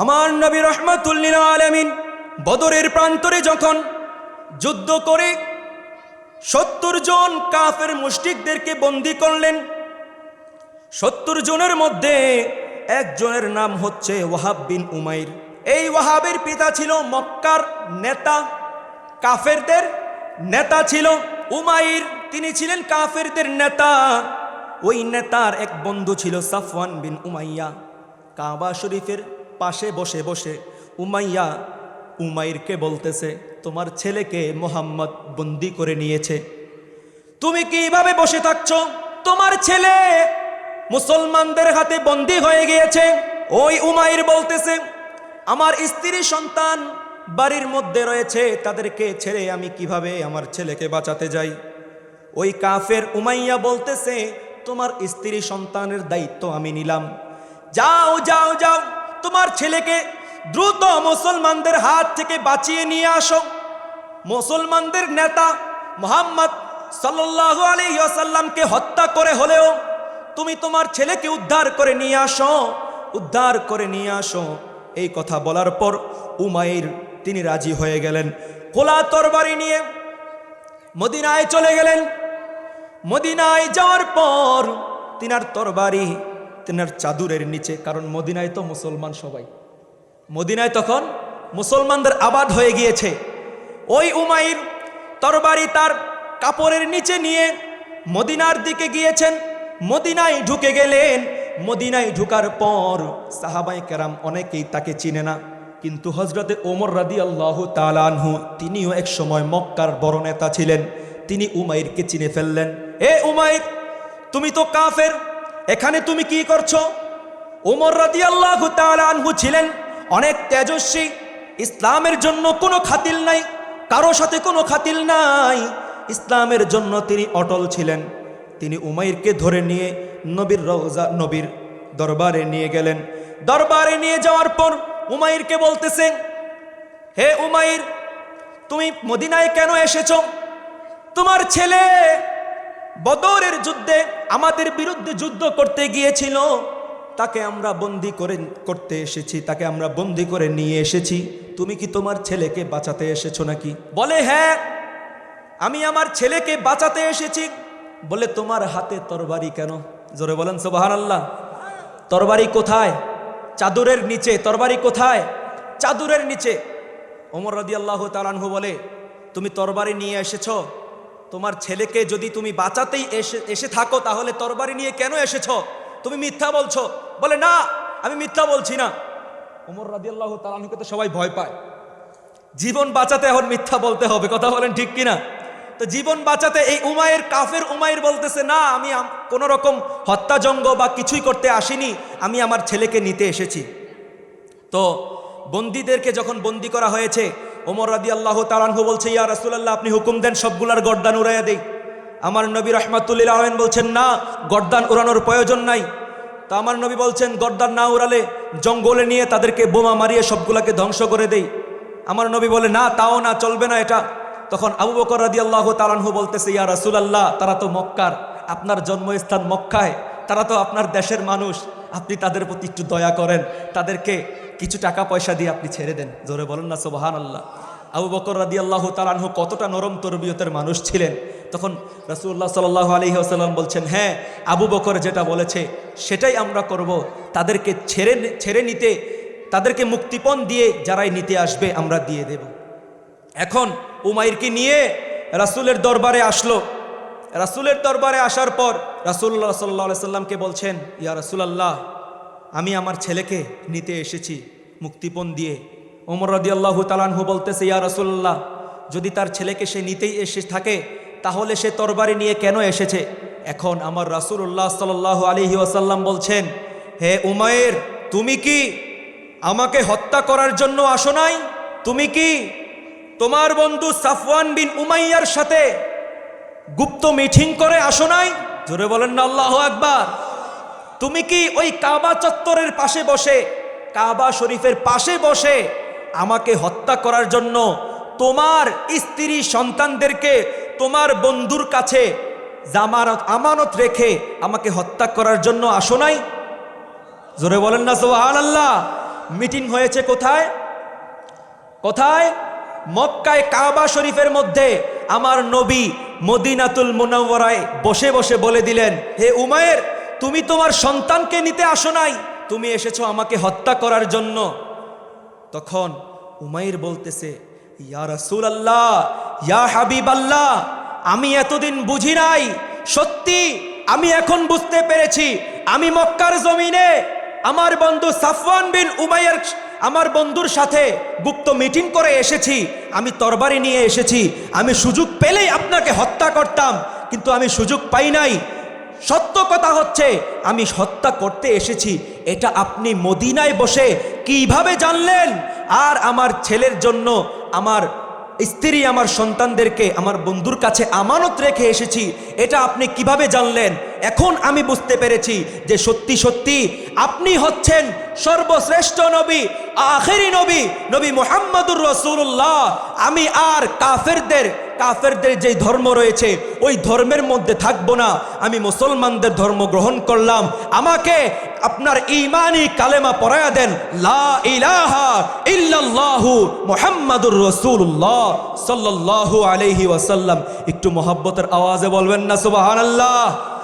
আমার নবী রাহমাতুল লিল আলামিন বদরের প্রান্তরে যখন যুদ্ধ করে ৭০ জন কাফের মুশরিকদেরকে বন্দী করলেন। ৭০ জনের মধ্যে একজনের নাম হচ্ছে ওয়াহাব বিন উমাইর। এই ওয়াহাবের পিতা ছিল মক্কার নেতা, কাফেরদের নেতা ছিল উমাইর, তিনি ছিলেন কাফেরদের নেতা। ওই নেতার এক বন্ধু ছিল সাফওয়ান বিন উমাইয়া। কাবা শরীফের পাশে বসে বসে উমাইরকে বলতেছে, তোমার ছেলেকে মোহাম্মদ বন্দী করে নিয়েছে, তুমি কিভাবে বসে থাকছো? তোমার ছেলে মুসলমানদের হাতে বন্দী হয়ে গিয়েছে। ওই উমাইর বলতেছে, আমার স্ত্রী সন্তান বাড়ির মধ্যে রয়েছে, তাদেরকে ছেড়ে আমি কিভাবে আমার ছেলেকে বাঁচাতে যাই? ওই কাফের উমাইয়া বলতেছে, তোমার স্ত্রী সন্তানের দায়িত্ব আমি নিলাম, যাও যাও যাও, তোমার ছেলেকে দ্রুত মুসলমানদের হাত থেকে বাঁচিয়ে নিয়ে আসো। মুসলমানদের নেতা মুহাম্মদ সাল্লাল্লাহু আলাইহি ওয়াসাল্লামকে হত্যা করে হলেও তুমি তোমার ছেলেকে উদ্ধার করে নিয়ে আসো, উদ্ধার করে নিয়ে আসো। এই কথা বলার পর উমাইর তিনি রাজি হয়ে গেলেন। খোলা তরবারি নিয়ে মদিনায় চলে গেলেন। মদিনায় যাওয়ার পর তিনার তরবারি তিনার চাদরের নিচে, কারণ মদিনায় তো মুসলমান সবাই, মদিনায় তখন মুসলমানদের আবাদ হয়ে গিয়েছে। ওই উমাইর তরবারি তার কাপড়ের নিচে নিয়ে মদিনার দিকে গিয়েছেন। মদিনায় ঢুকে গেলেন। মদিনায় ঢুকার পর সাহাবায়ে কেরাম অনেকেই তাকে চিনে না, কিন্তু হযরতে ওমর রাদিয়াল্লাহু তাআলা আনহু তিনিও এক সময় মক্কার বড় নেতা ছিলেন। তিনি উমাইরকে চিনে ফেললেন। এ উমাইর, তুমি তো কাফের, এখানে তুমি কি করছো? ওমর রাদিয়াল্লাহু তাআলা আনহু ছিলেন অনেক তেজস্বী, ইসলামের জন্য কোনো খাতিল নাই, কারো সাথে কোনো খাতিল নাই, ইসলামের জন্য তিনি অটল ছিলেন। তিনি উমাইরকে ধরে নিয়ে নবীর রওজা, নবীর দরবারে নিয়ে গেলেন। দরবারে নিয়ে যাওয়ার পর উমাইরকে বলতেছে, হে উমাইর, তুমি মদিনায় কেন এসেছো? তোমার ছেলে বদরের যুদ্ধে আমাদের বিরুদ্ধে যুদ্ধ করতে গিয়েছিল, তাকে আমরা করতে এসেছি, তাকে আমরা বন্দী করে নিয়ে এসেছি। তুমি কি তোমার ছেলেকে বাঁচাতে এসেছো নাকি? বলে, হ্যাঁ, আমি আমার ছেলেকে বাঁচাতে এসেছি। বলে, তোমার হাতে তরবারি কেন? জোরে বলেন সুবহানাল্লাহ। তরবারি কোথায়? চাদরের নিচে। তরবারি কোথায়? চাদরের নিচে। ওমর রাদিয়াল্লাহু তাআলা আনহু বলে, তুমি তরবারি নিয়ে এসেছো, তোমার ছেলেকে যদি তুমি বাঁচাতেই এসে থাকো, তাহলে তরবারি নিয়ে কেন এসেছো? তুমি মিথ্যা বলছো। বলে, না, আমি মিথ্যা বলছি না। ওমর রাদিয়াল্লাহু তাআলা আনহুকে তো সবাই ভয় পায়, জীবন বাঁচাতে এখন মিথ্যা বলতে হবে, কথা বলেন ঠিক কিনা? তো জীবন বাঁচাতে এই উমাইর, কাফের উমাইর বলতেছে, না, আমি কোনো রকম হত্যাযজ্ঞ বা কিছুই করতে আসিনি, আমি আমার ছেলেকে নিতে এসেছি। তো বন্দীদেরকে যখন বন্দী করা হয়েছে, ওমর রাদিয়াল্লাহু তাআলা আনহু বলছে, ইয়া রাসূলুল্লাহ, আপনি হুকুম দেন সবগুলার গর্দান উড়াইয়া দেই। আমার নবী রাহমাতুল লিল আলামিন বলছেন, না, গর্দান উড়ানোর প্রয়োজন নাই। তো আমার নবী বলছেন, গর্দান না উড়ালে জঙ্গলে নিয়ে তাদেরকে বোমা মারিয়ে সবগুলাকে ধ্বংস করে দেই। আমার নবী বলে, না, তাও না, চলবে না এটা। তখন আবু বকর রাদিয়াল্লাহু তাআলা আনহু বলতেছে, ইয়া রাসূলুল্লাহ, তারা তো মক্কার, আপনার জন্মস্থান মক্কায়, তারা তো আপনার দেশের মানুষ, আপনি তাদের প্রতি একটু দয়া করেন, তাদেরকে কিছু টাকা পয়সা দিয়ে আপনি ছেড়ে দেন। জোরে বলেন না সুবহানাল্লাহ। আবু বকর রাদিয়াল্লাহু তাআলা আনহু কতটা নরম তরবিয়তের মানুষ ছিলেন। তখন রাসূলুল্লাহ সাল্লাল্লাহু আলাইহি ওয়াসাল্লাম বলছেন, হ্যাঁ, আবু বকর যেটা বলেছে সেটাই আমরা করব, তাদেরকে ছেড়ে নিতে, তাদেরকে মুক্তিপণ দিয়ে যারাই নিতে আসবে আমরা দিয়ে দেব। এখন উমাইরকে নিয়ে রাসূলের দরবারে আসলো। রাসূলের দরবারে আসার পর রাসূলুল্লাহ সাল্লাল্লাহু আলাইহি সাল্লামকে বলছেন, ইয়া রাসূলুল্লাহ, আমি আমার ছেলেকে নিতে এসেছি মুক্তিপণ দিয়ে। ওমর রাদিয়াল্লাহু তাআলা আনহু বলতেছে, ইয়া রাসূলুল্লাহ, যদি তার ছেলেকে সে নিতেই এসে থাকে, তাহলে সে তরবারি নিয়ে কেন এসেছে? এখন আমার রাসূলুল্লাহ সাল্লাল্লাহু আলাইহি ওয়াসাল্লাম বলছেন, হে উমাইর, তুমি কি আমাকে হত্যা করার জন্য আসো নাই? তুমি কি তোমার বন্ধু সাফওয়ান বিন উমাইয়ার সাথে গুপ্ত মিটিং করে আসো নাই? জোরে বলেন না আল্লাহু আকবার। তুমি কি ওই কাবা চত্বরের পাশে বসে, কাবা শরীফের পাশে বসে আমাকে হত্যা করার জন্য তোমার স্ত্রী সন্তানদেরকে তোমার বন্ধুর কাছে আমানত রেখে আমাকে হত্যা করার জন্য আসো নাই? জোরে বলেন না সুবহানাল্লাহ। মিটিং হয়েছে কোথায়? কোথায়? মক্কায় কাবা শরীফের মধ্যে। আমার নবী মদিনাতুল মুনাওয়ারায় বসে বসে বলে দিলেন, হে উমায়ের, তুমি তোমার সন্তানকে নিতে আসো নাই, তুমি এসেছো আমাকে হত্যা করার জন্য। তখন উমাইর বলতেছে, ইয়া রাসূলুল্লাহ, ইয়া হাবিবাল্লাহ, আমি এতদিন বুঝি নাই, সত্যি আমি এখন বুঝতে পেরেছি। আমি মক্কার জমিনে আমার বন্ধু সাফওয়ান বিন উমাইয়ার, আমার বন্ধুর সাথে গুপ্ত মিটিং করে এসেছি। আমি তরবারি নিয়ে এসেছি, আমি সুযোগ পেলেই আপনাকে হত্যা করতাম, কিন্তু আমি সুযোগ পাই নাই। সত্য কথা হচ্ছে আমি হত্যা করতে এসেছি, এটা আপনি মদিনায় বসে কিভাবে জানলেন? আর আমার ছেলের জন্য আমার স্ত্রী, আমার সন্তানদেরকে আমার বন্ধুর কাছে আমানত রেখে এসেছি, এটা আপনি কিভাবে জানলেন? এখন আমি বুঝতে পেরেছি যে সত্যি সত্যি আপনি হচ্ছেন সর্বশ্রেষ্ঠ নবী, আখেরি নবী, নবী মুহাম্মদুর রাসূলুল্লাহ। আমি আর কাফেরদের যে ধর্ম রয়েছে ওই ধর্মের মধ্যে থাকবো না, আমি মুসলমানদের ধর্ম গ্রহণ করলাম। আমাকে আপনার ঈমানি কালেমা পড়ায়া দেন, লা ইলাহা ইল্লাল্লাহু মুহাম্মাদুর রাসূলুল্লাহ সাল্লাল্লাহু আলাইহি ওয়াসাল্লাম। একটু মহব্বতের আওয়াজে বলবেন না সুবহানাল্লাহ।